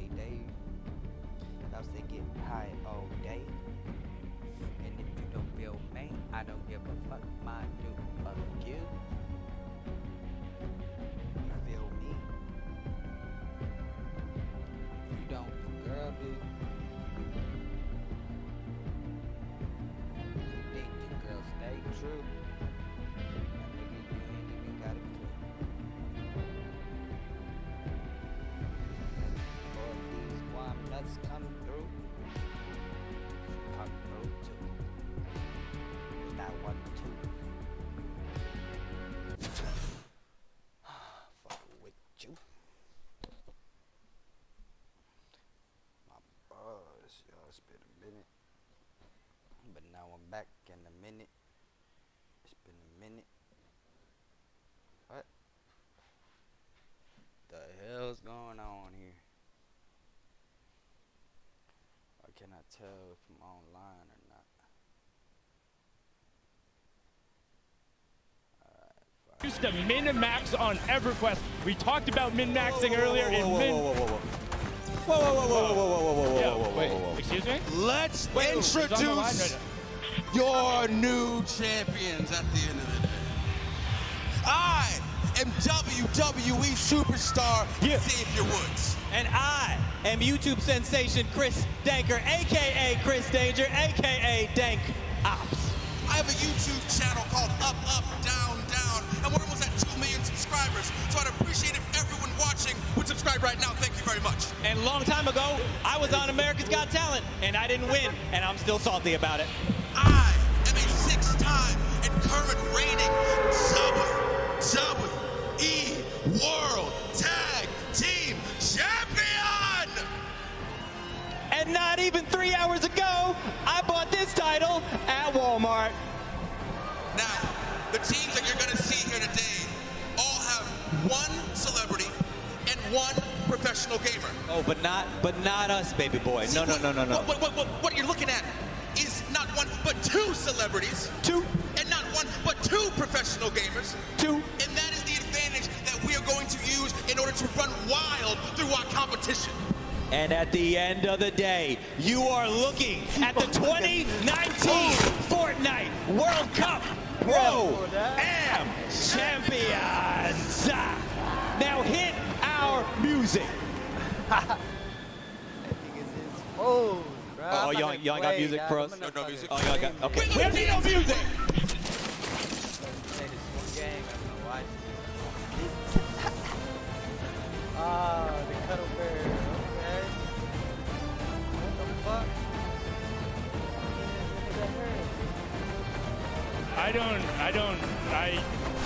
Friday. Cause they get high all day. And if you don't feel me, I don't give a fuck, my dude, fuck you. You feel me? If you don't, girl, dude. You think your girl stay true? Nigga, you ain't even got a clue. All these warm nuts come through. Come through too. That one too. Fuck with you. My buzz, y'all. It's been a minute. But now I'm back in a minute. It's been a minute. What the hell's going on here? I cannot tell if I'm online or not. Alright, Used to min-max on EverQuest. We talked about min-maxing earlier in Whoa. Excuse me? Let's introduce your new champions at the end of the day. I am WWE superstar Xavier Woods. And I am YouTube sensation Chris Danker, aka Chris Danger, aka Dank Ops. I have a YouTube channel called Up, Up, Down, Down, and we're almost at 2 million subscribers. So I'd appreciate if everyone watching would subscribe right now. Thank you very much. And a long time ago, I was on America's Got Talent, and I didn't win, and I'm still salty about it. I am a 6-time and current reigning WWE World Tag Team Champion! And not even 3 hours ago, I bought this title at Walmart. Now, the teams that you're going to see here today all have one celebrity and one professional gamer. Oh, but not us, baby boy. See, no. What you're looking at is not one, but two celebrities. Two. And not one, but two professional gamers. Two. And that is the advantage that we are going to use in order to run wild through our competition. And at the end of the day, you are looking at the 2019 Fortnite World Cup Pro Am Champions. Now hit our music. Oh, y'all ain't got music for us? No music. Oh, y'all got, okay. We don't need no music. Ah, the cuddle bear. Okay. What the fuck? You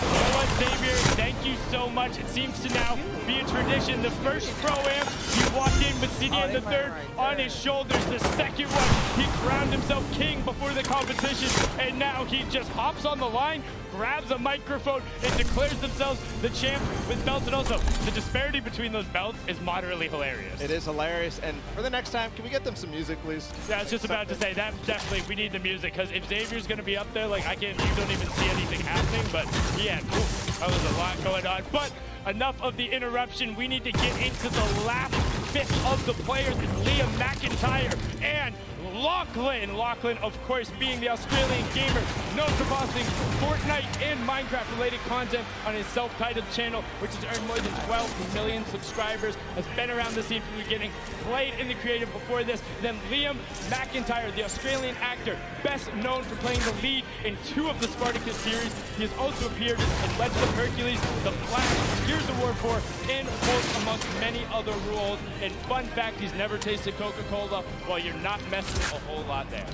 know what, Xavier? Thank you so much. It seems to now be a tradition. The first Pro-Am, he walked in with CDN the third on his shoulders. The second one, he crowned himself king before the competition, and now he just hops on the line, grabs a microphone, and declares themselves the champ with belts. And also, the disparity between those belts is moderately hilarious. It is hilarious, and for the next time, can we get them some music, please? Yeah, I was just about to say, that definitely, we need the music, because if Xavier's going to be up there, like, you don't even see anything happening, but yeah, that was a lot going on. But enough of the interruption. We need to get into the last fifth of the players. It's Liam McIntyre and Lachlan. Lachlan, of course, being the Australian gamer, known for posting Fortnite and Minecraft-related content on his self-titled channel, which has earned more than 12 million subscribers, has been around the scene from the beginning, played in the creative before this. Then Liam McIntyre, the Australian actor, best known for playing the lead in 2 of the Spartacus series. He has also appeared in Legend of Hercules, The Flash, Gears of War 4, and Hulk, amongst many other roles. And fun fact, he's never tasted Coca-Cola. Well, you're not messing a whole lot there.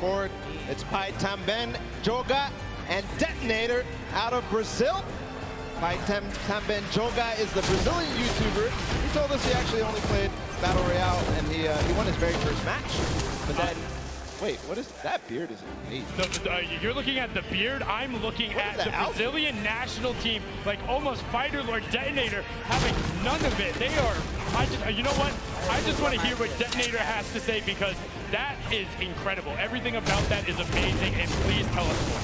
Forward, it's Pai Tamben Joga and Detonator out of Brazil. Pai Tamben Joga is the Brazilian YouTuber. He told us he actually only played Battle Royale, and he won his very first match. But then, wait, what is that beard? Is amazing. You're looking at the beard. I'm looking at the Brazilian national team, like almost Fighter Lord Detonator, having none of it. They are. You know what? I just want to hear what Detonator has to say, because that is incredible. Everything about that is amazing, and please tell us more.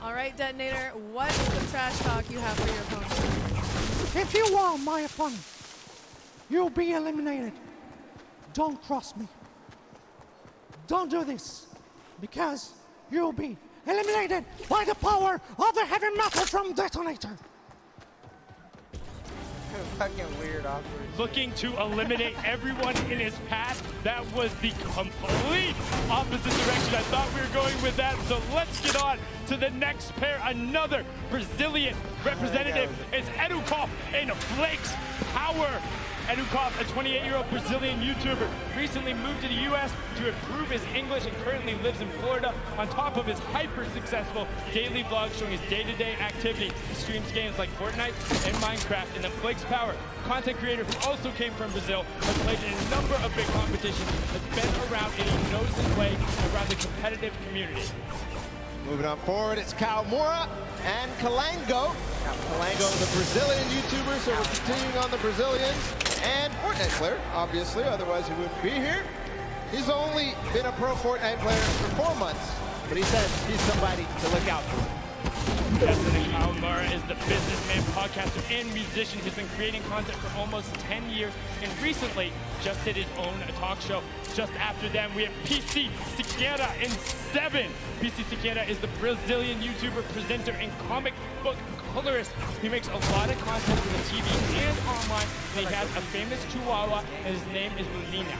All right, Detonator, what's the trash talk you have for your opponent? If you are my opponent, you'll be eliminated. Don't cross me. Don't do this, because you'll be eliminated by the power of the heavy metal drum detonator. Fucking weird, awkward. Looking to eliminate everyone in his path. That was the complete opposite direction I thought we were going with that. So let's get on to the next pair. Another Brazilian representative is Edukov in Flakes Power. Edukov, a 28-year-old Brazilian YouTuber, recently moved to the U.S. to improve his English and currently lives in Florida. On top of his hyper-successful daily vlog showing his day-to-day activity, he streams games like FORTNITE and Minecraft. And then Flakes Power, content creator who also came from Brazil, has played in a number of big competitions, has been around and he knows his way around the competitive community. Moving on forward, it's Kaomura and Kalango. Kalango, the Brazilian YouTuber, so we're continuing on the Brazilians. And Fortnite player, obviously, otherwise he wouldn't be here. He's only been a pro Fortnite player for 4 months, but he says he's somebody to look out for. Destiny Kaomura is the businessman, podcaster, and musician. He's been creating content for almost 10 years and recently just did his own talk show. Just after them, we have ps4 in 7. ps4 is the Brazilian YouTuber, presenter, and comic book colorist. He makes a lot of content for the TV and online, and he has a famous chihuahua, and his name is Lunina.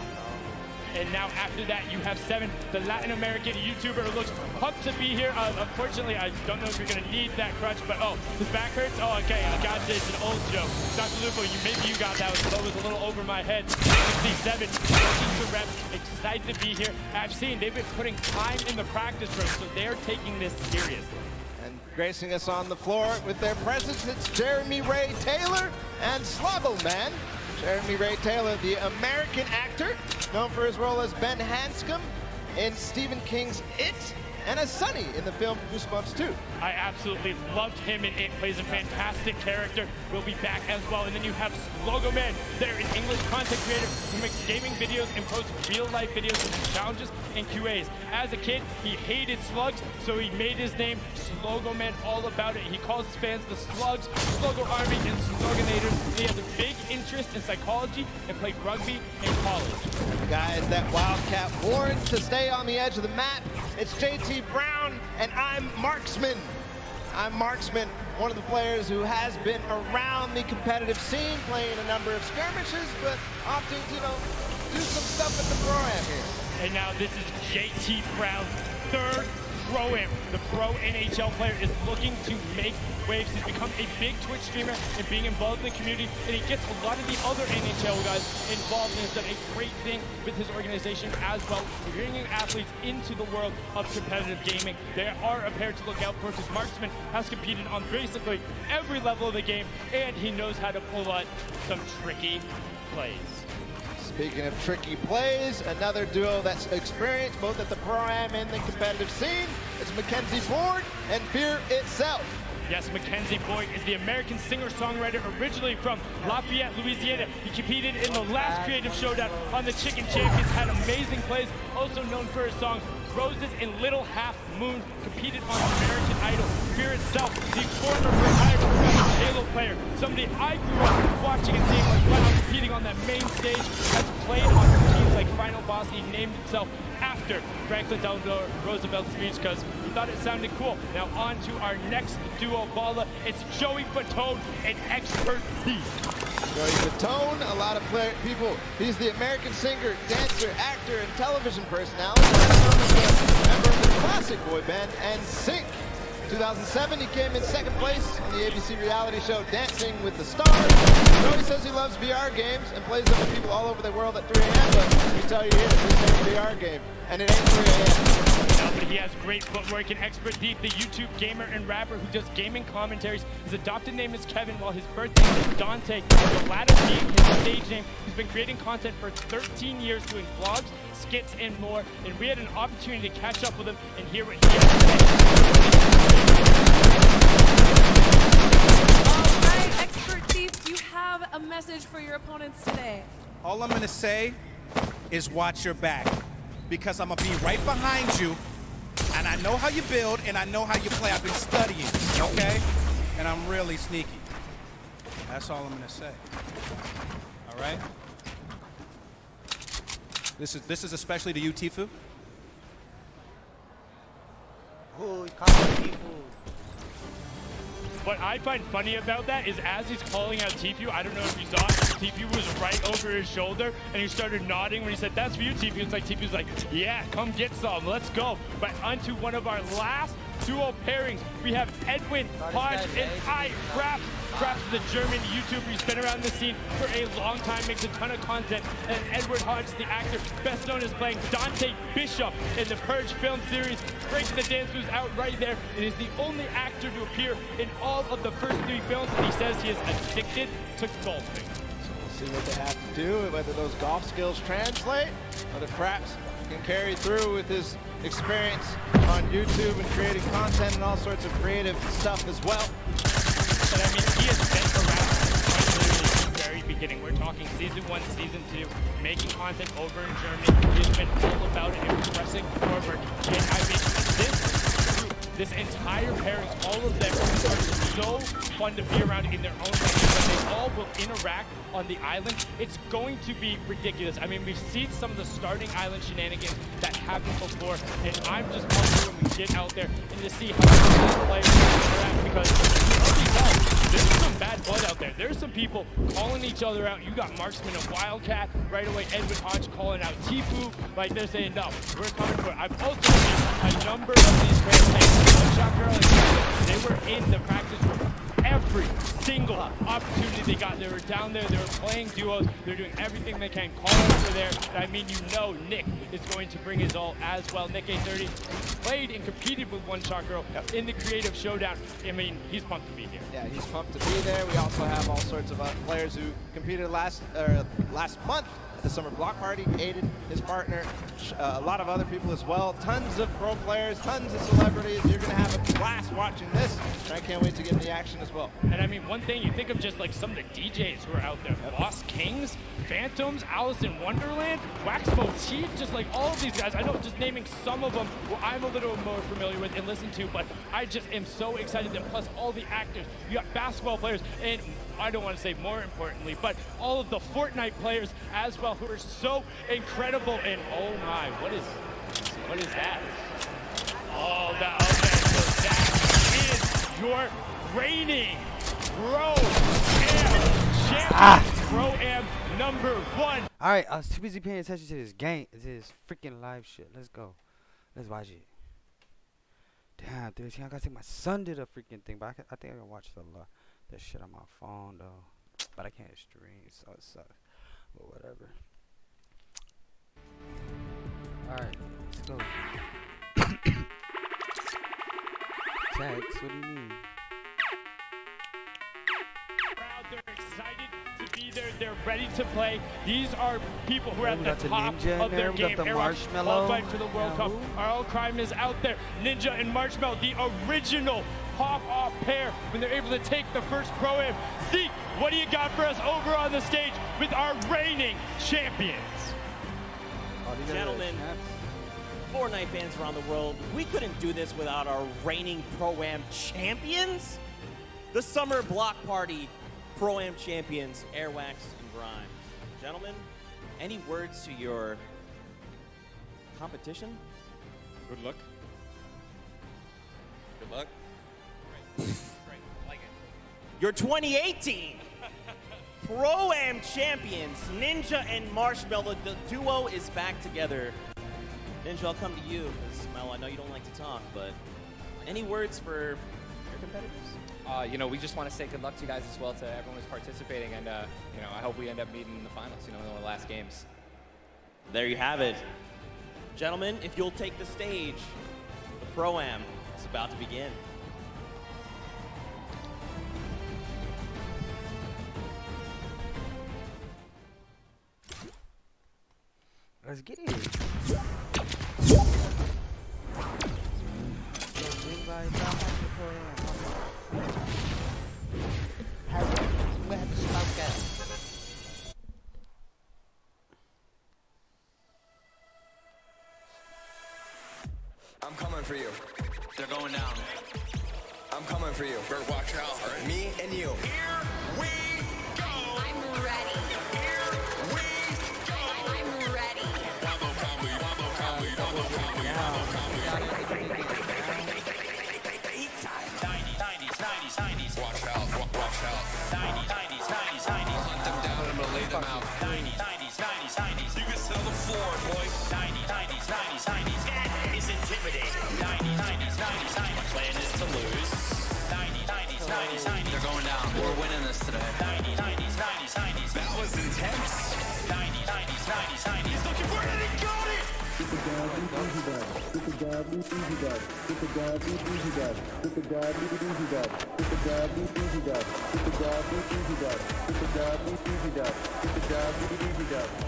And now after that, you have 7, the Latin American YouTuber who looks pumped to be here. Unfortunately, I don't know if you're going to need that crutch, but oh, his back hurts? Oh, okay, I got it. It's an old joke. Dr. Lupo, maybe you got that one, but it was a little over my head. You can see 7, working to reps, excited to be here. I've seen they've been putting time in the practice room, so they're taking this seriously. And gracing us on the floor with their presence, it's Jeremy Ray Taylor and Sluggle Man. Jeremy Ray Taylor, the American actor, known for his role as Ben Hanscom in Stephen King's It, and as Sonny in the film Goosebumps 2. I absolutely loved him in It. Plays a fantastic character. Will be back as well. And then you have Slogo Man. They're an English content creator who makes gaming videos and posts real-life videos with challenges and QAs. As a kid, he hated slugs, so he made his name Slogo Man all about it. He calls his fans the Slugs, Slogo Army, and Slogonators. He has a big interest in psychology and played rugby in college. Guys, that Wildcat warns to stay on the edge of the map. It's JT Brown, and I'm Marksman. I'm Marksman, one of the players who has been around the competitive scene, playing a number of skirmishes, but opting to, do some stuff at the pro-am here. And now this is JT Brown's 3rd pro-am. The pro NHL player is looking to make waves. He's become a big Twitch streamer and being involved in the community, and he gets a lot of the other NHL guys involved, and has done a great thing with his organization as well, bringing athletes into the world of competitive gaming. They are a pair to look out for, because Marksman has competed on basically every level of the game, and he knows how to pull out some tricky plays. Speaking of tricky plays, another duo that's experienced both at the pro-am and the competitive scene, it's Mackenzie Boyd and Fear Itself. Yes, Mackenzie Boyd is the American singer-songwriter originally from Lafayette, Louisiana. He competed in the last Creative Showdown on the Chicken Champions, had amazing plays, also known for his songs Roses and Little Half Moon, competed on American Idol. Fear Itself, the former retired Halo player, somebody I grew up watching and seeing like wow, competing on that main stage, has played on teams like Final Boss. He named himself after Franklin Delano Roosevelt's speech because he thought it sounded cool. Now on to our next duo baller. It's Joey Fatone and Expert Thief. Joey Fatone, a lot of people. He's the American singer, dancer, actor, and television personality. Member of the classic boy band NSYNC. 2007, he came in 2nd place on the ABC reality show Dancing with the Stars. Joey says he loves VR games and plays them with people all over the world at 3 a.m. But let me tell you here, this ain't a VR game, and it ain't 3 a.m. No, but he has great footwork. And Expert Deep, the YouTube gamer and rapper who does gaming commentaries. His adopted name is Kevin, while his birth name is Dante. The latter being his stage name. He's been creating content for 13 years, doing vlogs, skits, and more. And we had an opportunity to catch up with him and hear what he has to say. All right, Expert Thief, do you have a message for your opponents today? All I'm gonna say is watch your back, because I'm gonna be right behind you, and I know how you build and I know how you play. I've been studying, okay? And I'm really sneaky. That's all I'm gonna say. All right. This is especially to you, Tifu. Ooh, Tifu. What I find funny about that is as he's calling out Tifu, I don't know if you saw it, Tifu was right over his shoulder and he started nodding when he said, "That's for you, Tifu." It's like Tifu's like, "Yeah, come get some, let's go." But onto one of our last duo pairings, we have Edwin Hodge and Fraps. Fraps is the German YouTuber. He's been around the scene for a long time, makes a ton of content. And Edward Hodge is the actor, best known as playing Dante Bishop in the Purge film series. Breaking the Dance moves out right there. And is the only actor to appear in all of the first 3 films. And he says he is addicted to golfing. So we'll see what they have to do, whether those golf skills translate, whether Fraps can carry through with his experience on YouTube and creating content and all sorts of creative stuff as well. But I mean, he has been around from literally the very beginning. We're talking season 1, season 2, making content over in Germany. He's been all about it, impressing forward. And I mean, this entire pairing, all of them are so fun to be around in their own way, but they all will interact on the island. It's going to be ridiculous. I mean, we've seen some of the starting island shenanigans that happened before, and I'm just pumped when we get out there and to see how the players interact, because you already know there's some bad blood out there. There's some people calling each other out. You got Marksman and Wildcat right away. Edwin Hodge calling out Tifu. Like, they're saying, no, we're coming for it. I've also seen a number of these players saying, Shot Girl and they were in the practice room every single opportunity they got. They were down there, they were playing duos, they're doing everything they can, calling over there. I mean, you know Nick is going to bring his all as well. Nick A30 played and competed with One Shot Girl in the creative showdown. I mean, he's pumped to be here. Yeah, he's pumped to be there. We also have all sorts of players who competed last month at the Summer Block Party. Aiden, his partner, a lot of other people as well. Tons of pro players, tons of celebrities. You're going to have a blast watching this. And I can't wait to get in the action as well. And I mean, one thing, you think of just like some of the DJs who are out there. Lost Kings, Phantoms, Alice in Wonderland, Wax Motif, just like all of these guys. I know just naming some of them who I'm a little more familiar with and listen to, but I just am so excited. And plus all the actors, you got basketball players, and I don't want to say more importantly, but all of the FORTNITE players as well, who are so incredible. And oh my, what is that? Oh, that, okay, so that is your reigning Pro-Am number 1. All right, I was too busy paying attention to this game, to this freaking live shit. Let's go. Let's watch it. Damn, dude, I gotta take my son to the freaking thing, but I think I can watch the shit on my phone though. But I can't stream, so it sucks. But whatever. All right, let's go. Text, what do you mean? They're excited to be there. They're ready to play. These are people who are at the top of their game. The Marshmallow. All fight for the World Cup. Our crime is out there. Ninja and Marshmallow, the original pop-off pair when they're able to take the first Pro-Am. Zeke, what do you got for us over on the stage with our reigning champions? Gentlemen, FORTNITE fans around the world, we couldn't do this without our reigning Pro-Am champions. The Summer Block Party Pro-Am champions, Airwax and Grimes. Gentlemen, any words to your competition? Good luck. Good luck. Great, like it. Your 2018 Pro-Am champions, Ninja and Marshmallow. The duo is back together. Ninja, I'll come to you, because Mel, I know you don't like to talk, but any words for your competitors? You know, we just want to say good luck to you guys as well, to everyone who's participating, and you know, I hope we end up meeting in the finals, you know, in the last games. There you have it. Gentlemen, if you'll take the stage, the Pro-Am is about to begin. Let's get it. I'm coming for you. They're going down. I'm coming for you. Better watch out, all right? Me and you. Here we 90s. Watch out, watch out. 90s, 90s, 90s, 90s. Hunt them down and I'm gonna lay them out. 90s, 90s, 90s, 90s. You can sell the floor, boy. 90s, 90s, 90s, 90s. That is intimidating. 90s, 90s, 90s, 90s. Plan is to lose. 90s, 90s, 90s, 90s. They're going down. We're winning this today. 90s, 90s, 90s, 90s. That was intense. 90s, 90s, 90s, 90s. He's looking for it and he got it! Get the dub, easy dub. Get the dub, easy dub. Get the dub, easy dub. Get the dub, easy dub. Get the dub, easy dub. Get the dub, easy dub. Get the dub, easy dub.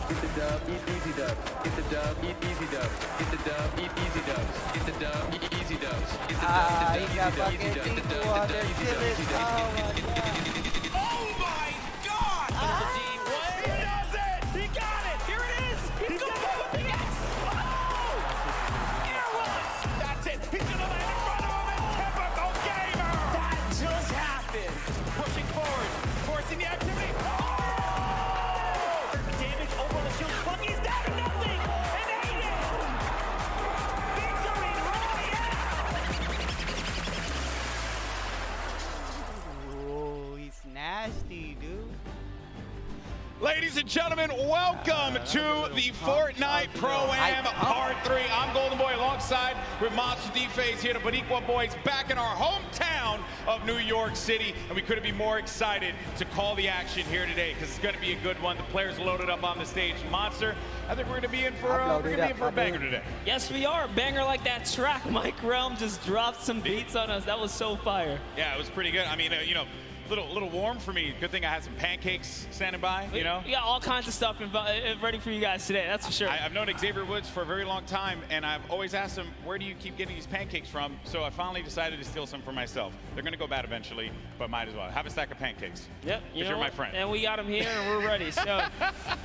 Get the dub, easy dub. Get the dub, easy dub. Get the dub, easy dub. Get the dub, easy dub. Get the dub, easy dub. Get the dub, easy dub. Get the dub, easy dub. Oh my God! He does it! He got it! Here it is! He's going for the X! Oh! Airwalks! That's it! He's gonna land in front of him and typical gamer! That just happened! Pushing forward, forcing the activity. Oh! Damage over the shield. Bucky's down to nothing! And Aiden! Victory Royale! Oh, he's nasty, dude. Ladies and gentlemen, welcome to the Fortnite Pro-Am Part 3. I'm Golden Boy alongside with Monster D-Phase here, the Boricua boys back in our hometown of New York City. And we couldn't be more excited to call the action here today because it's going to be a good one. The players loaded up on the stage. Monster, I think we're going to be in for a banger today. Yes, we are. Banger like that track. Mike Realm just dropped some beats on us. That was so fire. Yeah, it was pretty good. I mean, you know, little warm for me. Good thing I had some pancakes standing by, you know? We got all kinds of stuff ready for you guys today, that's for sure. I've known Xavier Woods for a very long time, and I've always asked him, where do you keep getting these pancakes from? So I finally decided to steal some for myself. They're going to go bad eventually, but might as well. Have a stack of pancakes. Yep. You're my friend. And we got them here, and we're ready. So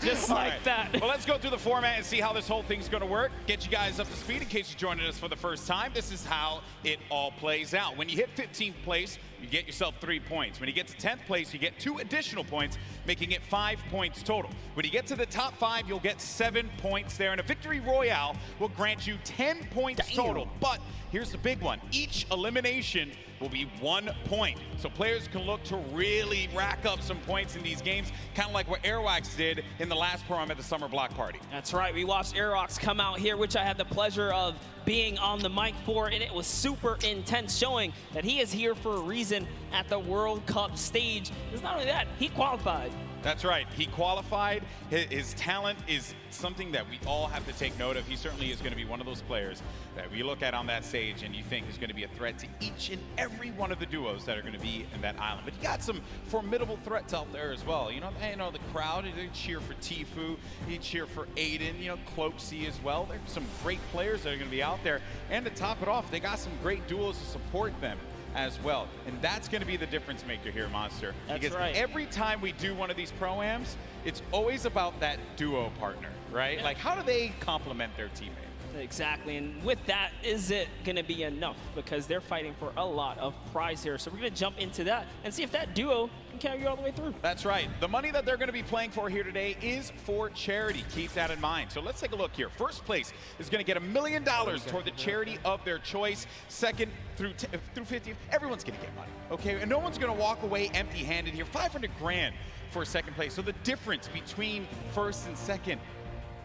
just like that. Well, let's go through the format and see how this whole thing's going to work. Get you guys up to speed in case you're joining us for the first time. This is how it all plays out. When you hit 15th place, you get yourself 3 points. When you get to 10th place, you get 2 additional points, making it 5 points total. When you get to the top 5, you'll get 7 points there, and a victory royale will grant you 10 points total. But here's the big one. Each elimination will be 1 point. So players can look to really rack up some points in these games, kind of like what Airwax did in the last Pro-Am at the Summer Block Party. That's right. We watched Airwax come out here, which I had the pleasure of being on the mic for, and it was super intense, showing that he is here for a reason at the World Cup stage. It's not only that, he qualified. That's right. He qualified. His talent is something that we all have to take note of. He certainly is going to be one of those players that we look at on that stage and you think is going to be a threat to each and every one of the duos that are going to be in that island. But you got some formidable threats out there as well. You know the crowd, they cheer for Tfue, they cheer for Aiden, you know, Cloaksy as well. There's some great players that are going to be out there. And to top it off, they got some great duos to support them as well. And that's going to be the difference maker here, Monster. That's because right. Every time we do one of these Pro-Ams, it's always about that duo partner, right? Yeah. Like, how do they complement their teammate? Exactly, and with that, is it going to be enough? Because they're fighting for a lot of prize here. So we're going to jump into that and see if that duo can carry you all the way through. That's right. The money that they're going to be playing for here today is for charity. Keep that in mind. So let's take a look here. First place is going to get $1 million toward the charity of their choice. Second through 50th, everyone's going to get money, okay? And no one's going to walk away empty-handed here. 500 grand for second place. So the difference between first and second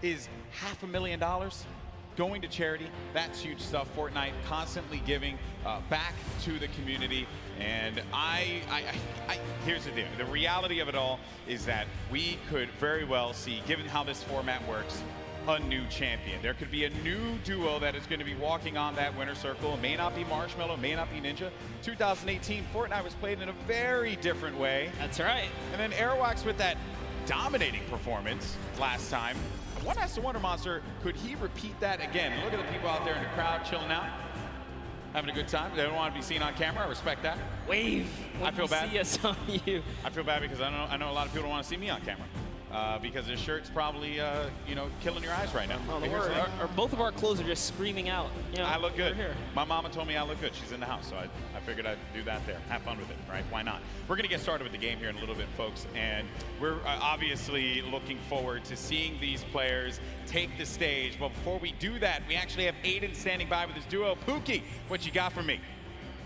is $500,000 going to charity. That's huge stuff. Fortnite constantly giving back to the community. And here's the deal. The reality of it all is that we could very well see, given how this format works, a new champion. There could be a new duo that is going to be walking on that winner circle. It may not be Marshmallow, it may not be Ninja. 2018, Fortnite was played in a very different way. That's right. And then Airwax with that dominating performance last time. One has to wonder, Monster, could he repeat that again? Look at the people out there in the crowd chilling out, having a good time. They don't want to be seen on camera. I respect that. Wave. I feel bad. See us on you. I feel bad because I know a lot of people don't want to see me on camera. Because this shirt's probably, you know, killing your eyes right now. Oh, both of our clothes are just screaming out. You know, I look good. Here. My mama told me I look good. She's in the house, so I figured I'd do that there. Have fun with it, right? Why not? We're going to get started with the game here in a little bit, folks. And we're obviously looking forward to seeing these players take the stage. But before we do that, we actually have Aiden standing by with his duo. Pookie, what you got for me?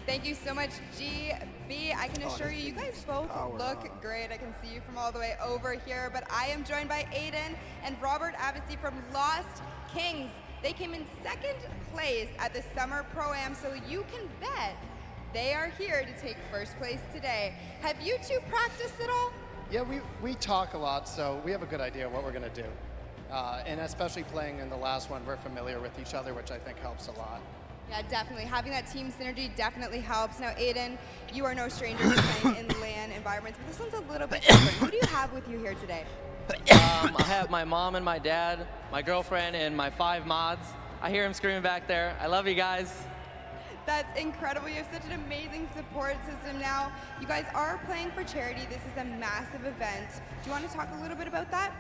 Thank you so much, GB. I can assure you, you guys both look great. I can see you from all the way over here, but I am joined by Aiden and Robert Avesey from Lost Kings. They came in second place at the Summer Pro-Am, so you can bet they are here to take first place today. Have you two practiced at all? Yeah, we talk a lot, so we have a good idea of what we're going to do. And especially playing in the last one, we're familiar with each other, which I think helps a lot. Yeah, definitely. Having that team synergy definitely helps. Now, Aiden, you are no stranger to playing in LAN environments, but this one's a little bit different. Who do you have with you here today? I have my mom and my dad, my girlfriend, and my 5 mods. I hear him screaming back there. I love you guys. That's incredible. You have such an amazing support system now. You guys are playing for charity. This is a massive event. Do you want to talk a little bit about that?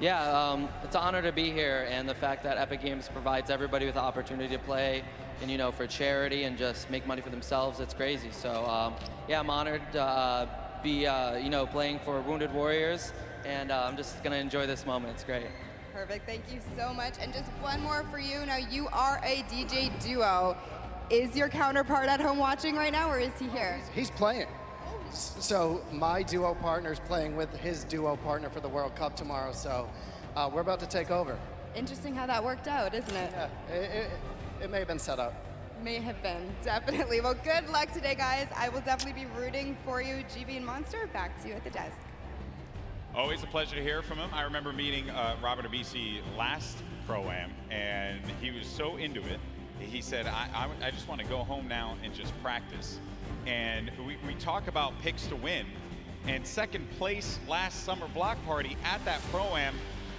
Yeah, it's an honor to be here, and the fact that Epic Games provides everybody with the opportunity to play and, you know, for charity and just make money for themselves, it's crazy. So, yeah, I'm honored to be, you know, playing for Wounded Warriors, and I'm just going to enjoy this moment. It's great. Perfect. Thank you so much. And just one more for you. Now, you are a DJ duo. Is your counterpart at home watching right now, or is he here? He's playing. So my duo partner is playing with his duo partner for the World Cup tomorrow, so we're about to take over. Interesting how that worked out, isn't it? Yeah, it may have been set up. May have been, definitely. Well, good luck today, guys. I will definitely be rooting for you. GB and Monster, back to you at the desk. Always a pleasure to hear from him. I remember meeting Robert Avesey last Pro-Am, and he was so into it. He said, I just want to go home now and just practice. And we talk about picks to win. And second place last summer block party at that Pro-Am,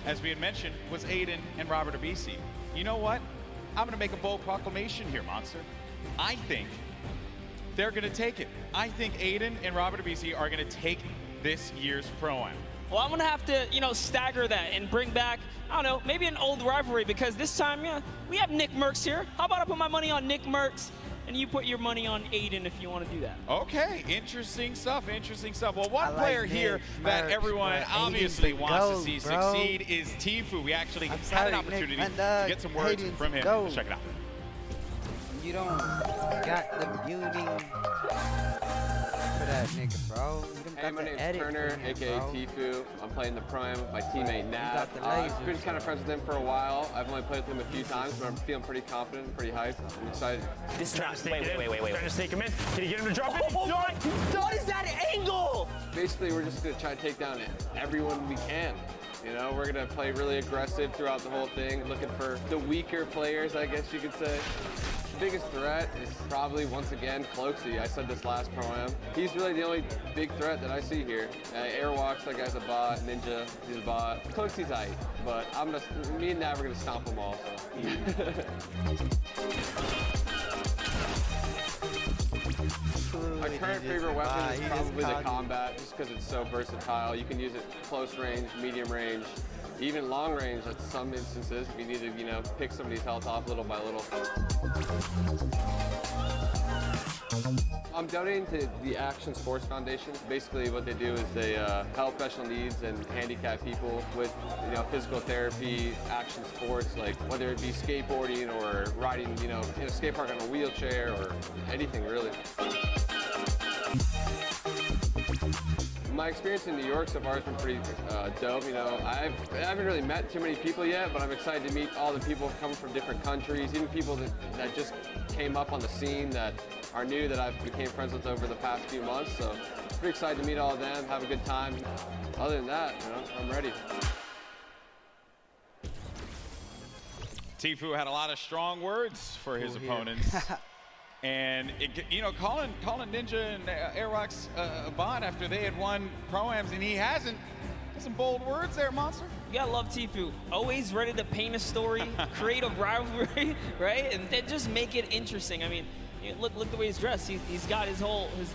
as we had mentioned, was Aiden and Robert Avesey. You know what? I'm going to make a bold proclamation here, Monster. I think they're going to take it. I think Aiden and Robert Avesey are going to take this year's Pro-Am. Well, I'm going to have to, you know, stagger that and bring back, I don't know, maybe an old rivalry, because this time, yeah, we have Nick Merckx here. How about I put my money on Nick Merckx, and you put your money on Aiden if you want to do that. Okay, interesting stuff, interesting stuff. Well, one player here that everyone obviously wants to see succeed is Tfue. We actually had an opportunity to get some words from him. Let's check it out. You don't got the beauty for that nigga, bro. Hey, my name's Turner, aka Tfue. I'm playing the Pro-Am with my teammate Nat. I've been kind of friends with him for a while. I've only played with him a few times, but I'm feeling pretty confident, pretty hyped. I'm excited. This is not wait. Trying to snake him in. Can you get him to drop it? Oh my! What is that angle? Basically, we're just gonna try to take down everyone we can. You know, we're gonna play really aggressive throughout the whole thing, looking for the weaker players, I guess you could say. The biggest threat is probably, once again, Cloaksy. I said this last Pro-Am. He's really the only big threat that I see here. Airwalks, that guy's a bot. Ninja, he's a bot. Cloaksy's aight, but me and Nat, we're gonna stomp them all, so. My current favorite weapon is probably the combat, just because it's so versatile. You can use it close range, medium range, even long range at some instances if you need to, you know, pick somebody's health off little by little. I'm donating to the Action Sports Foundation. Basically what they do is they help special needs and handicapped people with, you know, physical therapy, action sports, like whether it be skateboarding or riding, you know, in a skate park on a wheelchair or anything really. My experience in New York so far has been pretty dope. You know, I haven't really met too many people yet, but I'm excited to meet all the people coming from different countries, even people that just came up on the scene that are new that I've became friends with over the past few months. So pretty excited to meet all of them, have a good time. Other than that, you know, I'm ready. Tfue had a lot of strong words for his opponents. And, you know, calling Ninja and Airwalks a bot after they had won Pro-Ams and he hasn't. Some bold words there, Monster. You gotta love Tfue. Always ready to paint a story, create a rivalry, right? And then just make it interesting. I mean, look the way he's dressed. He's got his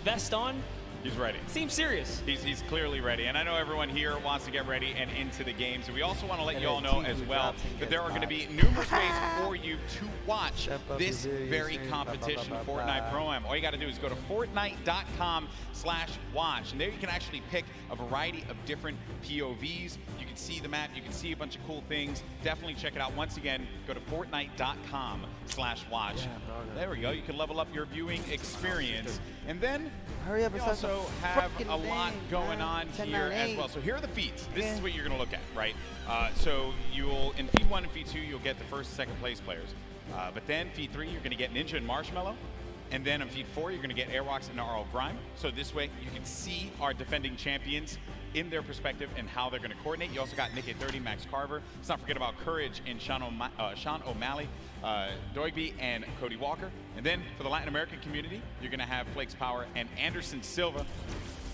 vest on. He's ready. Seems serious. He's clearly ready. And I know everyone here wants to get ready and into the games. And we also want to let you all know as well that there are going to be numerous ways for you to watch this very competition, Fortnite Pro-Am. All you got to do is go to Fortnite.com/watch. And there you can actually pick a variety of different POVs. You can see the map. You can see a bunch of cool things. Definitely check it out. Once again, go to Fortnite.com/watch. There we go. You can level up your viewing experience. And then hurry up, we also have a lot going on here as well. So here are the feeds. This is what you're going to look at, right? So you'll, in feed 1 and feed 2, you'll get the first and second place players. But then feed 3, you're going to get Ninja and Marshmallow. And then on feed 4, you're going to get Airwalks and RL Grime. So this way, you can see our defending champions in their perspective and how they're going to coordinate. You also got Nick at 30, Max Carver. Let's not forget about Courage and Sean O'Malley, Doigby, and Cody Walker. And then for the Latin American community, you're going to have Flakes Power and Anderson Silva.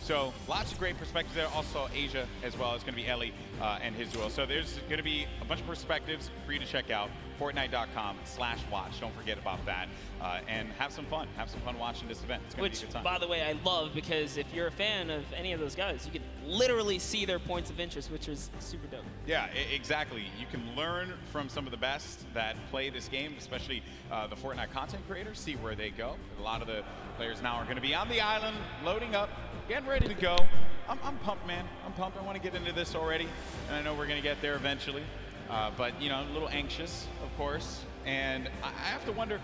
So lots of great perspectives there. Also Asia as well. It's going to be Ellie and his duo. So there's going to be a bunch of perspectives for you to check out. Fortnite.com/watch. Don't forget about that. And have some fun. Have some fun watching this event. It's going to be a good time. By the way, I love, because if you're a fan of any of those guys, you can literally see their points of interest, which is super dope. Yeah, exactly. You can learn from some of the best that play this game, especially the Fortnite content creators, see where they go. A lot of the players now are going to be on the island, loading up, getting ready to go. I'm pumped, man. I'm pumped. I want to get into this already, and I know we're going to get there eventually. But, you know, a little anxious, of course. And I have to wonder,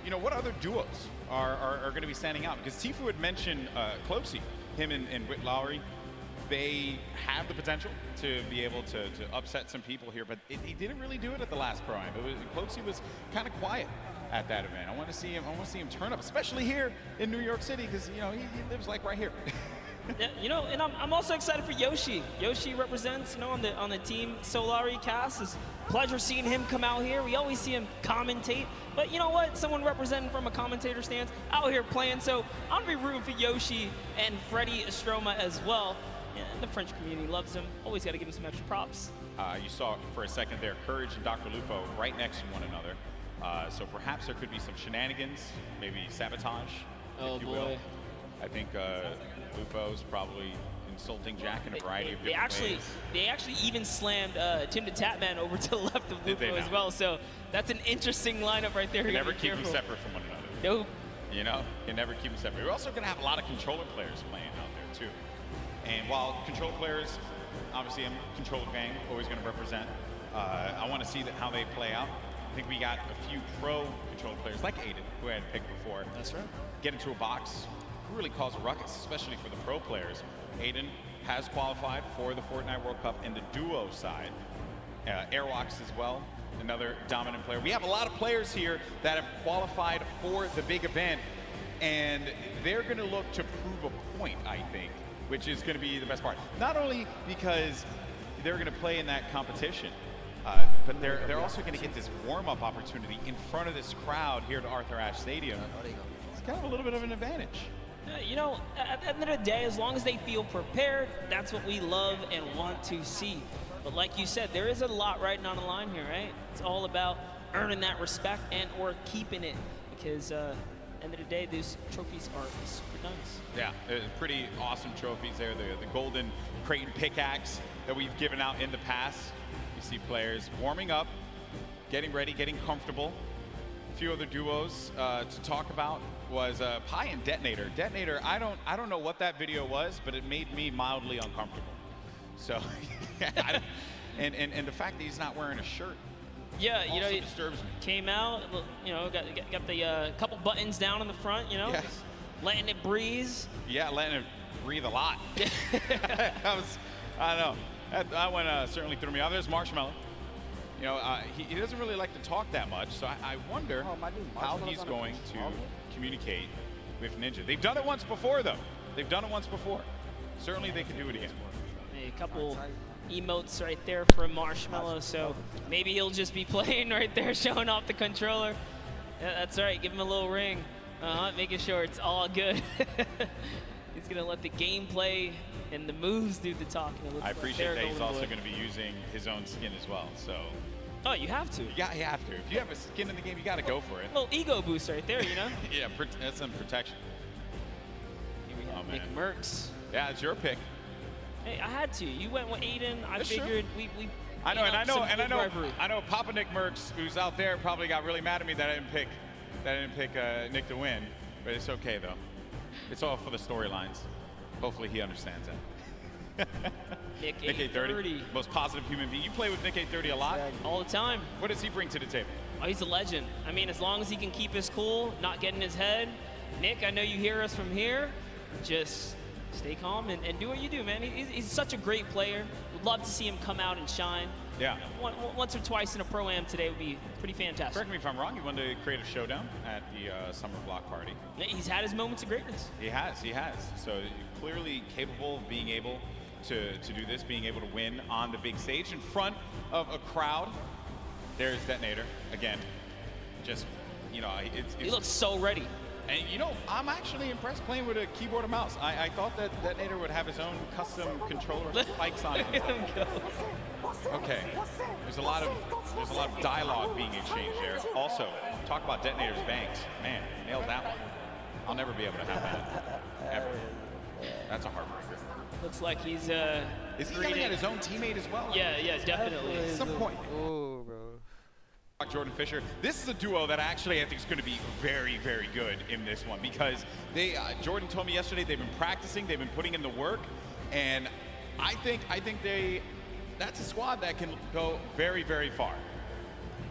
you know, what other duos are going to be standing out? Because Tifu had mentioned Closey, him and Whit Lowry. They have the potential to be able to upset some people here, but he didn't really do it at the last Pro-Am. Closey was kind of quiet at that event. I want to see him turn up, especially here in New York City, because, you know, he lives like right here. Yeah, you know, and I'm also excited for Yoshi. Yoshi represents, you know, on the Team Solari cast. It's a pleasure seeing him come out here. We always see him commentate, but you know what? Someone representing from a commentator stance out here playing. So I'm gonna be rooting for Yoshi and Freddie Estroma as well. And the French community loves him. Always got to give him some extra props. You saw for a second there, Courage and Dr. Lupo right next to one another. So perhaps there could be some shenanigans, maybe sabotage, if you will. I think Lupo's probably insulting Jack in a variety of different ways. They actually even slammed Tim the Tapman over to the left of Lupo as well. So that's an interesting lineup right there. You never keep them separate from one another. Nope. You know, you never keep them separate. We're also going to have a lot of controller players playing out there too. And while controller players, obviously I'm controller gang, always going to represent. I want to see how they play out. I think we got a few pro controller players like Aiden, who I had picked before. That's right. Get into a box, really cause a ruckus, especially for the pro players. Aiden has qualified for the Fortnite World Cup in the duo side. Airwalks as well, another dominant player. We have a lot of players here that have qualified for the big event, and they're going to look to prove a point, I think, which is going to be the best part. Not only because they're going to play in that competition, but they're also going to get this warm-up opportunity in front of this crowd here at Arthur Ashe Stadium. It's kind of a little bit of an advantage. You know, at the end of the day, as long as they feel prepared, that's what we love and want to see. But like you said, there is a lot riding on the line here, right? It's all about earning that respect and or keeping it, because at the end of the day, these trophies are super nice. Yeah, pretty awesome trophies there. The golden Creighton pickaxe that we've given out in the past. You see players warming up, getting ready, getting comfortable. A few other duos to talk about was Pi and Detonator. Detonator, I don't know what that video was, but it made me mildly uncomfortable. So, and the fact that he's not wearing a shirt. Yeah, you know, it disturbs me. Came out, you know, got the couple buttons down in the front, you know, yeah. Letting it breeze. Yeah, letting it breathe a lot. I don't know. That one certainly threw me off. There's Marshmallow. You know, he doesn't really like to talk that much, so I wonder how he's going to communicate with Ninja. They've done it once before, though. They've done it once before. Certainly they can do it again. A couple emotes right there for Marshmallow, so maybe he'll just be playing right there, showing off the controller. Yeah, that's right, give him a little ring. Making sure it's all good. He's going to let the gameplay and the moves do the talking. I appreciate that he's also going to be using his own skin as well. So. Oh, you have to. Yeah, you have to. If you have a skin in the game, you got to go for it. A little ego boost right there, you know? Yeah, that's some protection. Here we go. Oh, man. Nick Merckx. Yeah, it's your pick. Hey, I had to. You went with Aiden. I That's figured true. we I know, and rivalry. I know Papa Nick Merckx, who's out there, probably got really mad at me that I didn't pick Nick to win, but it's okay though. It's all for the storylines. Hopefully he understands that. Nick A30, most positive human being. You play with Nick A30 a lot? All the time. What does he bring to the table? Oh, he's a legend. I mean, as long as he can keep his cool, not get in his head. Nick, I know you hear us from here. Just stay calm and do what you do, man. He's such a great player. Would love to see him come out and shine. Yeah. Once or twice in a Pro-Am today would be pretty fantastic. Correct me if I'm wrong, you wanted to create a showdown at the Summer Block Party. He's had his moments of greatness. He has. So you're clearly capable of being able to do this, being able to win on the big stage in front of a crowd. There's Detonator again. Just, you know, he looks so ready. And you know, I'm actually impressed playing with a keyboard and mouse. I thought that Detonator would have his own custom controller spikes on it. Okay, there's a lot of dialogue being exchanged there. Also, talk about Detonator's bangs. Man, nailed that one. I'll never be able to have that ever. That's a heartbreaker. Looks like he's Is he yelling at his own teammate as well? Yeah, definitely. At some point. Oh, bro. Jordan Fisher. This is a duo that actually I think is going to be very, very good in this one because they. Jordan told me yesterday they've been practicing, they've been putting in the work, and I think that's a squad that can go very, very far.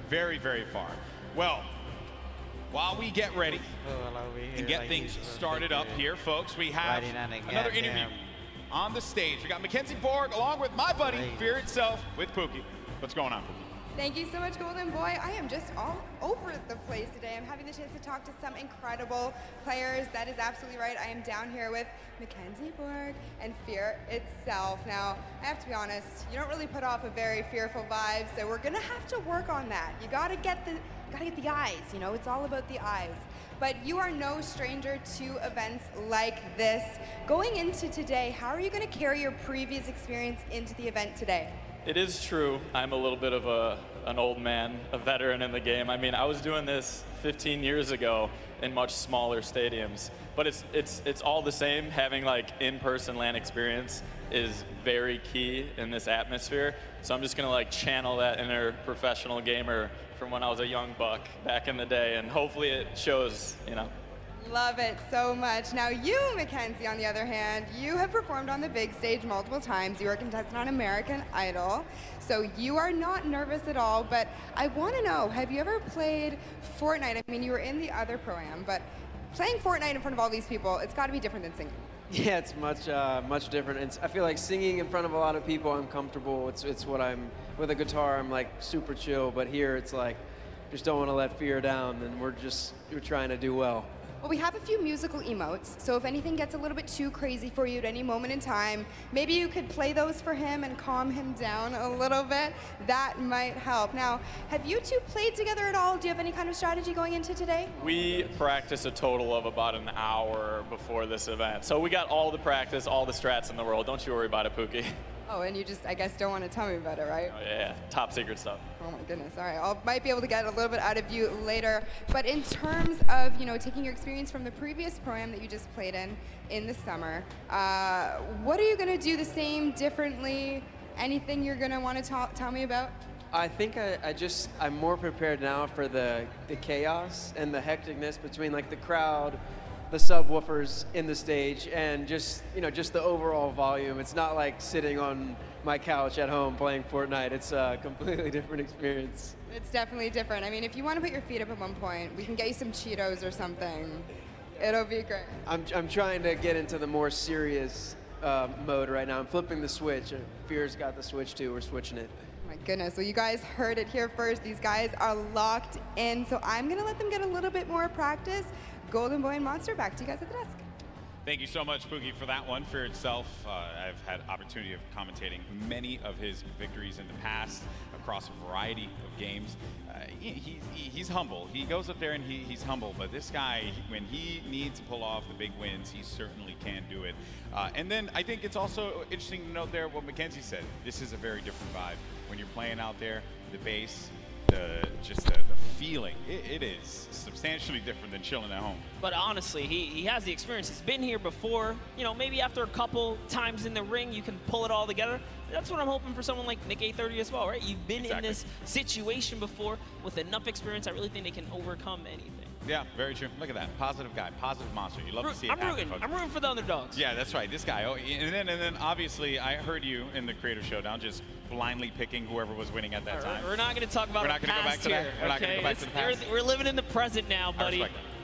Very, very far. Well, while we get ready and get things started up here, folks, we have another interview on the stage. We got Mackenzie Borg along with my buddy, Fear Itself, with Pookie. What's going on, Pookie? Thank you so much, Golden Boy. I am just all over the place today. I'm having the chance to talk to some incredible players. That is absolutely right. I am down here with Mackenzie Borg and Fear Itself. Now, I have to be honest, you don't really put off a very fearful vibe, so we're gonna have to work on that. You gotta get the eyes, you know, it's all about the eyes. But you are no stranger to events like this. Going into today, how are you gonna carry your previous experience into the event today? It is true. I'm a little bit of an old man, a veteran in the game. I mean, I was doing this 15 years ago in much smaller stadiums, but it's all the same. Having like in-person LAN experience is very key in this atmosphere. So I'm just gonna like channel that inner professional gamer from when I was a young buck back in the day, and hopefully it shows, you know. Love it so much. Now you, Mackenzie, on the other hand, you have performed on the big stage multiple times. You are a contestant on American Idol, so you are not nervous at all, but I want to know, have you ever played Fortnite? I mean, you were in the other Pro-Am, but playing Fortnite in front of all these people, it's got to be different than singing. Yeah, it's much different. I feel like singing in front of a lot of people, I'm comfortable. It's what with a guitar, I'm like super chill, but here it's like, just don't want to let fear down, and we're trying to do well. Well, we have a few musical emotes, so if anything gets a little bit too crazy for you at any moment in time, maybe you could play those for him and calm him down a little bit. That might help. Now, have you two played together at all? Do you have any kind of strategy going into today? We practiced a total of about an hour before this event. So we got all the practice, all the strats in the world. Don't you worry about it, Pookie. Oh, and you just, I guess, don't want to tell me about it, right? Oh, yeah, top secret stuff. Oh my goodness, all right. I might be able to get a little bit out of you later. But in terms of, you know, taking your experience from the previous Pro-Am that you just played in the summer, what are you going to do the same, differently? Anything you're going to want to tell me about? I think I'm more prepared now for the chaos and the hecticness between like the crowd, the subwoofers in the stage, and just the overall volume. It's not like sitting on my couch at home playing Fortnite. It's a completely different experience. It's definitely different. I mean, if you want to put your feet up at one point, we can get you some Cheetos or something. It'll be great. I'm trying to get into the more serious mode right now. I'm flipping the switch. Fear's got the switch too. We're switching it. My goodness, well, you guys heard it here first. These guys are locked in, so I'm gonna let them get a little bit more practice. Golden Boy and Monster, back to you guys at the desk. Thank you so much, Pookie, for that one. Fear Itself, I've had opportunity of commentating many of his victories in the past across a variety of games. He's humble. He goes up there and he's humble, but this guy, when he needs to pull off the big wins, he certainly can do it. And then I think it's also interesting to note there what Mackenzie said. This is a very different vibe. When you're playing out there, the bass, just the feeling. It is substantially different than chilling at home. But honestly, he has the experience. He's been here before. You know, maybe after a couple times in the ring, you can pull it all together. That's what I'm hoping for someone like Nick A30 as well, right? You've been in this situation before with enough experience. I really think they can overcome anything. Yeah, very true. Look at that. Positive guy, positive monster. You love to see it happen, folks. I'm rooting for the underdogs. Yeah, that's right. This guy. Oh, and then obviously I heard you in the Creator Showdown just blindly picking whoever was winning at that time. We're not going to talk about We're not going to go back to that. We're not going to go back to the past. We're living in the present now, buddy.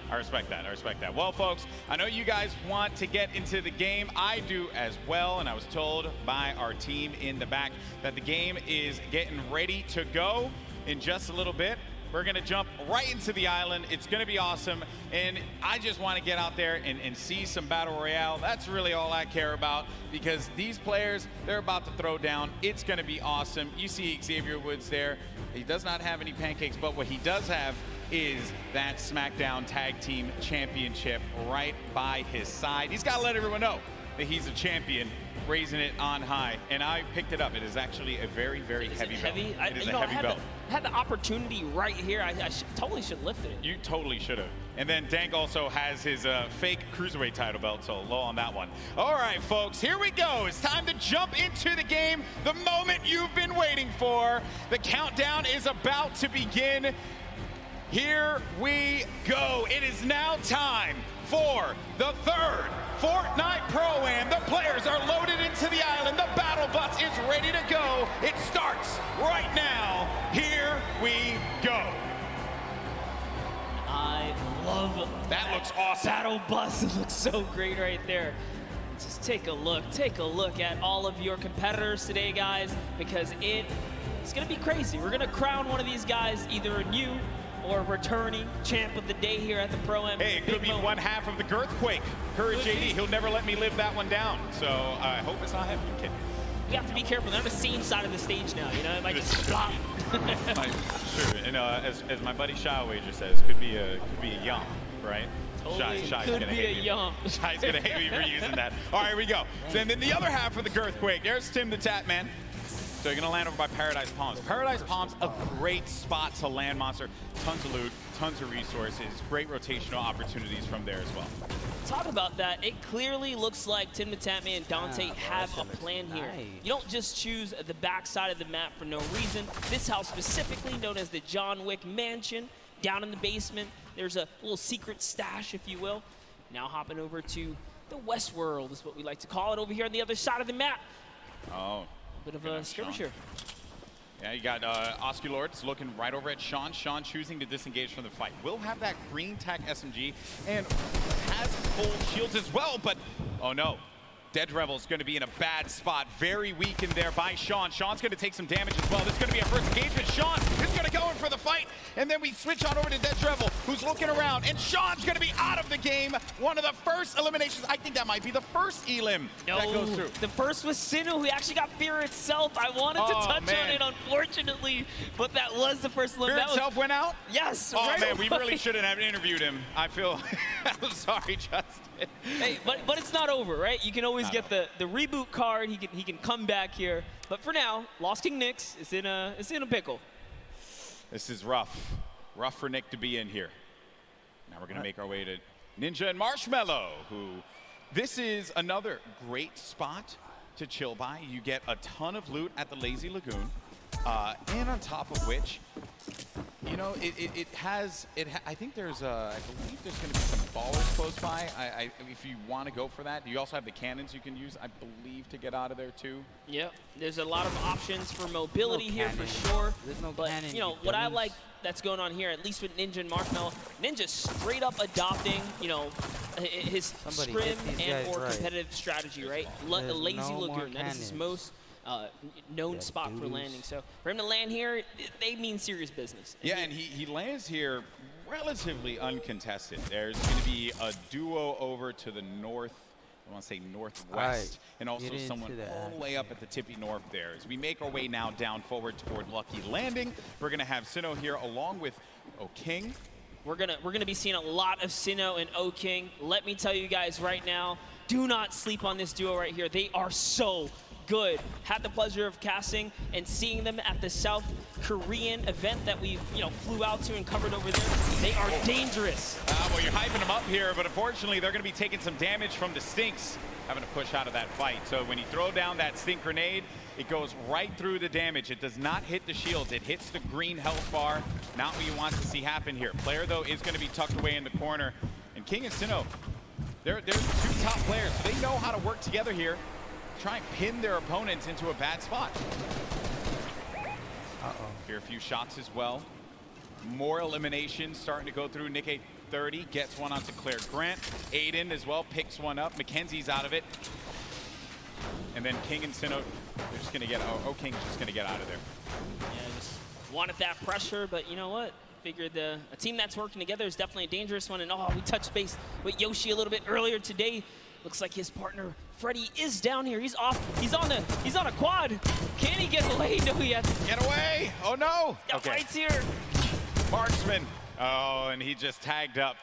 I respect that. I respect that. Well, folks, I know you guys want to get into the game. I do as well, and I was told by our team in the back that the game is getting ready to go in just a little bit. We're going to jump right into the island. It's going to be awesome, and I just want to get out there and see some Battle Royale. That's really all I care about, because these players, they're about to throw down. It's going to be awesome. You see Xavier Woods there. He does not have any pancakes, but what he does have is that SmackDown Tag Team Championship right by his side. He's got to let everyone know that he's a champion, raising it on high, and I picked it up. It is actually a very, very heavy belt. It is a heavy belt. Had the opportunity right here. I totally should lift it. You totally should have. And then Dank also has his fake Cruiserweight title belt, so low on that one. All right, folks, here we go. It's time to jump into the game, the moment you've been waiting for. The countdown is about to begin. Here we go. It is now time for the third Fortnite Pro-Am. The players are loaded into the island. The battle bus is ready to go. It starts right now. Here we go. I love that. Looks awesome. Battle bus. It looks so great right there. Just take a look. Take a look at all of your competitors today, guys, because it's going to be crazy. We're going to crown one of these guys, either a new or returning champ of the day here at the Pro-Am. Hey, it could be one half of the Girthquake. Courage JD, he'll never let me live that one down. So I hope it's not him. I'm kidding. You have to be careful. They're on the same side of the stage now. You know, it might just flop. Sure. And as my buddy Shy Wager says, could be a yum, right? Totally Shy's could gonna be hate a me. yum. Shy's gonna hate me for using that. All right, here we go. So, and then the other half of the Girthquake. There's Tim the Tap Man. So you're gonna land over by Paradise Palms. Paradise Palms, a great spot to land monster. Tons of loot, tons of resources, great rotational opportunities from there as well. Talk about that. It clearly looks like Tim the Tatman and Dante have a plan here. You don't just choose the backside of the map for no reason. This house specifically, known as the John Wick Mansion, down in the basement. There's a little secret stash, if you will. Now hopping over to the West World is what we like to call it over here on the other side of the map. Oh. Bit of a skirmish here. Yeah, you got Oscar Lords looking right over at Sean. Sean choosing to disengage from the fight. Will have that green tack SMG and has full shields as well, but oh no. Dead Revel's going to be in a bad spot. Very weak in there by Sean. Sean's going to take some damage as well. This is going to be our first engagement. Sean is going to go in for the fight. And then we switch on over to Dead Revel, who's looking around. And Sean's going to be out of the game. One of the first eliminations. I think that might be the first elim that goes through. The first was Sinu, who actually got Fear itself. I wanted to touch on it, unfortunately, but that was the first elimination. Fear itself went out? Yes. Oh, right man, we really shouldn't have interviewed him. I feel, I'm sorry, Justin. Hey, but it's not over, right? You can always get the reboot card. He can come back here. But for now, Lost King Nyx is in a pickle. This is rough. Rough for Nick to be in here. Now we're gonna make our way to Ninja and Marshmallow, who this is another great spot to chill by. You get a ton of loot at the Lazy Lagoon. And on top of which, you know, I think there's I believe there's going to be some ballers close by. If you want to go for that, you also have the cannons you can use, I believe, to get out of there too. Yep, there's a lot of options for mobility here for sure. There's no but cannon, you know what I like that's going on here, at least with Ninja and Marshmallow. Ninja straight up adopting, you know, his scrim and or competitive strategy, right? Lazy Lagoon, that is his most known spot for landing. So for him to land here, they mean serious business. Yeah, and he lands here relatively uncontested. There's going to be a duo over to the north, I want to say northwest, and also someone all the way up at the tippy north there. As we make our way now down forward toward Lucky Landing, we're going to have Sinnoh here along with O'King. We're gonna be seeing a lot of Sinnoh and O'King. Let me tell you guys right now, do not sleep on this duo right here. They are so good. Had the pleasure of casting and seeing them at the South Korean event that we flew out to and covered over there. They are dangerous. Well, you're hyping them up here, but unfortunately, they're going to be taking some damage from the Stinks, having to push out of that fight. So when you throw down that Stink grenade, it goes right through the damage. It does not hit the shields. It hits the green health bar. Not what you want to see happen here. Player, though, is going to be tucked away in the corner. And King and Sinnoh, they're two top players. So they know how to work together here, try and pin their opponents into a bad spot. Here, a few shots as well. More eliminations starting to go through. Nick 30 gets one onto Claire Grant. Aiden as well picks one up. Mackenzie's out of it. And then King and Sinnoh, they're just going to get, King's just going to get out of there. Yeah, just wanted that pressure, but you know what? Figured a team that's working together is definitely a dangerous one. And we touched base with Yoshi a little bit earlier today. Looks like his partner Freddie is down here. He's off. He's on a quad. Can he get away? No, he has to get away. Oh no. Okay. Fight's here. Marksman. Oh, and he just tagged up.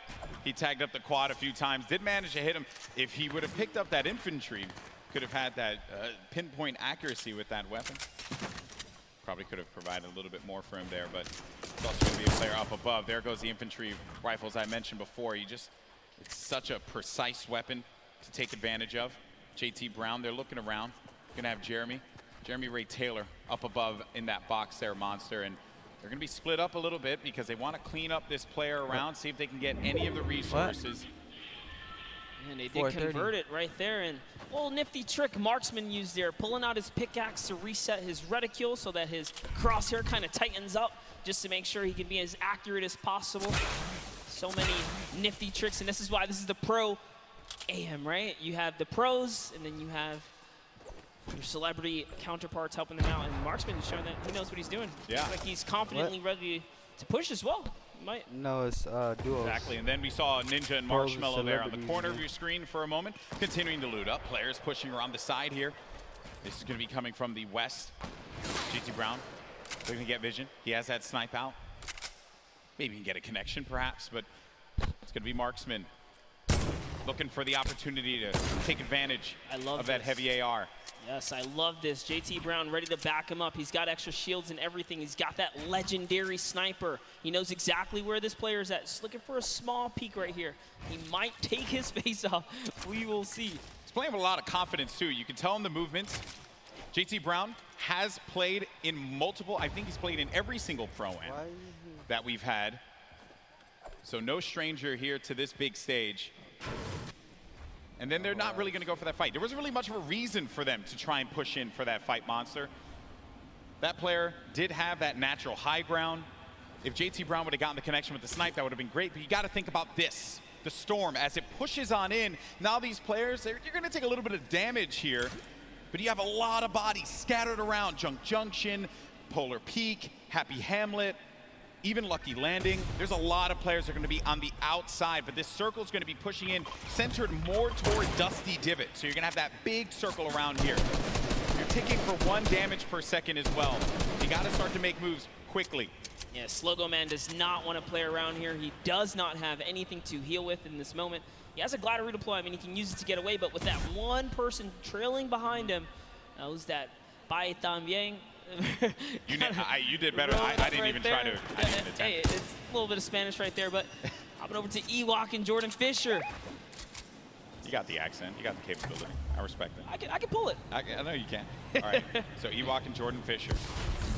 He tagged up the quad a few times. Did manage to hit him. If he would have picked up that infantry, could have had that pinpoint accuracy with that weapon. Probably could have provided a little bit more for him there, but it's also going to be a player up above. There goes the infantry rifles I mentioned before. It's such a precise weapon to take advantage of. JT Brown, they're looking around. Gonna have Jeremy Ray Taylor up above in that box there, Monster, and they're gonna be split up a little bit because they want to clean up this player around, see if they can get any of the resources. And they did convert it right there, and a little nifty trick Marksman used there, pulling out his pickaxe to reset his reticule so that his crosshair kind of tightens up just to make sure he can be as accurate as possible. So many nifty tricks, and this is why this is the pro AM, right? You have the pros, and then you have your celebrity counterparts helping them out, and Marksman is showing that he knows what he's doing. Yeah. Looks like he's confidently ready to push as well. Might. No, it's duos. Exactly, and then we saw Ninja and Marshmallow there on the corner of your screen for a moment, continuing to loot up. Players pushing around the side here. This is going to be coming from the west. GT Brown, they're going to get vision. He has that snipe out. Maybe he can get a connection, perhaps, but it's going to be Marksman looking for the opportunity to take advantage of that heavy AR. Yes, I love this. JT Brown ready to back him up. He's got extra shields and everything. He's got that legendary sniper. He knows exactly where this player is at. Just looking for a small peek right here. He might take his face off. We will see. He's playing with a lot of confidence, too. You can tell in the movements. JT Brown has played in multiple, I think he's played in every single Pro-Am that we've had. So no stranger here to this big stage. And then they're not really going to go for that fight. There wasn't really much of a reason for them to try and push in for that fight, Monster. That player did have that natural high ground. If JT Brown would have gotten the connection with the snipe, that would have been great. But you got to think about this, the storm, as it pushes on in. Now these players, you're going to take a little bit of damage here. But you have a lot of bodies scattered around. Junk Junction, Polar Peak, Happy Hamlet, even Lucky Landing. There's a lot of players that are going to be on the outside, but this circle is going to be pushing in, centered more toward Dusty Divot. So you're going to have that big circle around here. You're ticking for 1 damage per second as well. You got to start to make moves quickly. Yeah, Slogo Man does not want to play around here. He does not have anything to heal with in this moment. He has a glider redeploy. I mean, he can use it to get away, but with that one person trailing behind him, knows that Bye Tambien. You did better. I didn't even try to. Hey, it's a little bit of Spanish right there, but hopping over to Ewok and Jordan Fisher. You got the accent. You got the capability. I respect it. I can pull it. I know you can. All right. So Ewok and Jordan Fisher.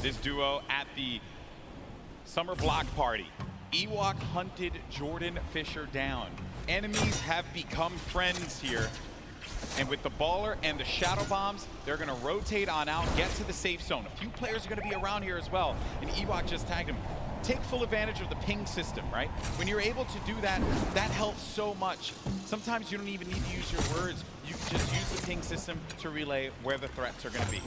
This duo at the summer block party. Ewok hunted Jordan Fisher down. Enemies have become friends here. And with the baller and the shadow bombs, they're going to rotate on out, get to the safe zone. A few players are going to be around here as well. And Ewok just tagged him. Take full advantage of the ping system, right? When you're able to do that, that helps so much. Sometimes you don't even need to use your words. You can just use the ping system to relay where the threats are going to be.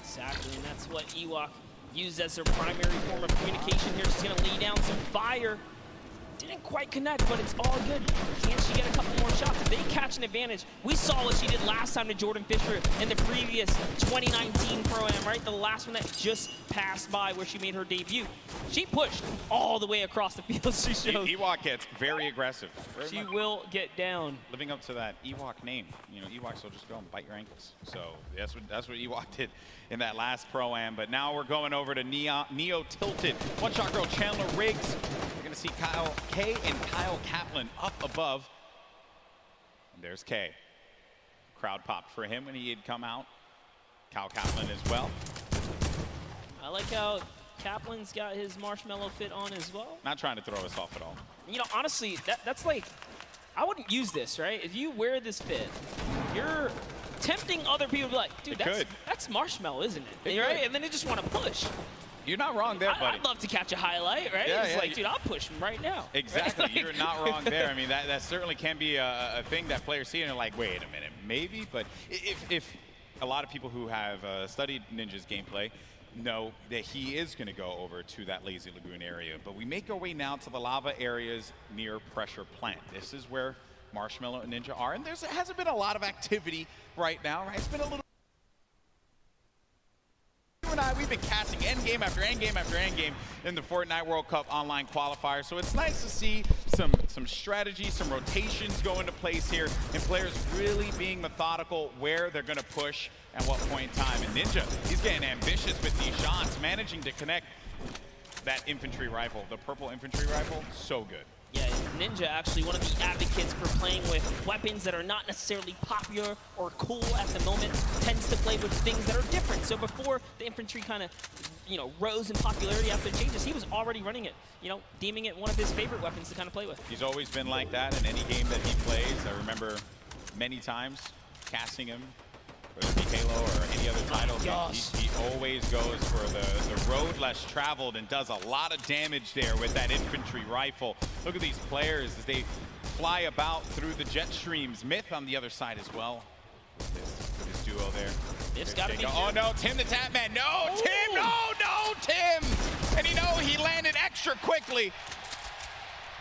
Exactly, and that's what Ewok used as their primary form of communication here. She's going to lay down some fire. Didn't quite connect, but it's all good. Can she get a couple more shots? If they catch an advantage, we saw what she did last time to Jordan Fisher in the previous 2019 Pro-Am, right? The last one that just passed by where she made her debut. She pushed all the way across the field. She showed. Ewok gets very aggressive. She will get down. Living up to that Ewok name. You know, Ewoks will just go and bite your ankles. So that's what Ewok did in that last Pro-Am. But now we're going over to Neo Tilted. One Shot Girl Chandler Riggs. You're going to see Kyle K and Kyle Kaplan up above. And there's K. Crowd popped for him when he had come out. Kyle Kaplan as well. I like how Kaplan's got his marshmallow fit on as well. Not trying to throw us off at all. You know, honestly, that's like, I wouldn't use this, right? If you wear this fit, you're tempting other people to be like, dude, that's marshmallow, isn't it? Right? And then they just want to push. You're not wrong there, buddy. I'd love to catch a highlight, right? Yeah, it's yeah, like, dude, I'll push him right now. Exactly. Right? You're not wrong there. I mean, that certainly can be a thing that players see and they're like, wait a minute, maybe? But if a lot of people who have studied Ninja's gameplay know that he is going to go over to that Lazy Lagoon area. But we make our way now to the lava areas near Pressure Plant. This is where Marshmallow and Ninja are. And there hasn't been a lot of activity right now, right? It's been a little... You and I, we've been casting endgame after endgame after endgame in the FORTNITE World Cup online qualifier. So it's nice to see some strategy, some rotations go into place here, and players really being methodical where they're going to push at what point in time. And Ninja, he's getting ambitious with these shots, managing to connect that infantry rifle, the purple infantry rifle, so good. Yeah, Ninja actually one of the advocates for playing with weapons that are not necessarily popular or cool at the moment, tends to play with things that are different. So before the infantry kind of, you know, rose in popularity after the changes, he was already running it, you know, deeming it one of his favorite weapons to kind of play with. He's always been like that in any game that he plays. I remember many times casting him, whether it be Halo or any other title. He always goes for the road less traveled and does a lot of damage there with that infantry rifle. Look at these players as they fly about through the jet streams. Myth on the other side as well. With his duo there. It's got to be. Oh no, Tim the Tapman. No, ooh. Tim, no, Tim. And he landed extra quickly.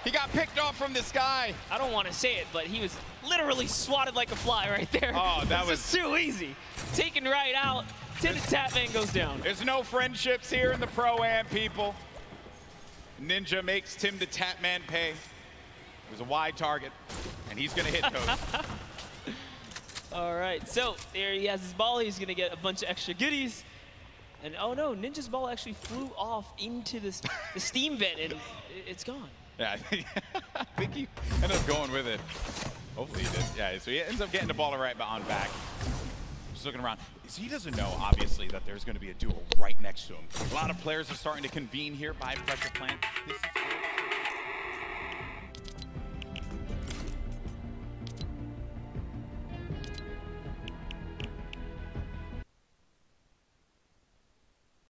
He got picked off from the sky. I don't want to say it, but he was literally swatted like a fly right there. Oh, that was just too easy. Taken right out. Tim the Tapman goes down. There's no friendships here in the Pro-Am, people. Ninja makes Tim the Tapman pay. It was a wide target, and he's going to hit those. All right, so there he has his ball. He's going to get a bunch of extra goodies. And oh no, Ninja's ball actually flew off into the steam vent, and it's gone. Yeah, I think he ended up going with it. Hopefully he did. Yeah, so he ends up getting the ball right on back. Just looking around. So he doesn't know, obviously, that there's going to be a duel right next to him. A lot of players are starting to convene here by Pressure Plant. This is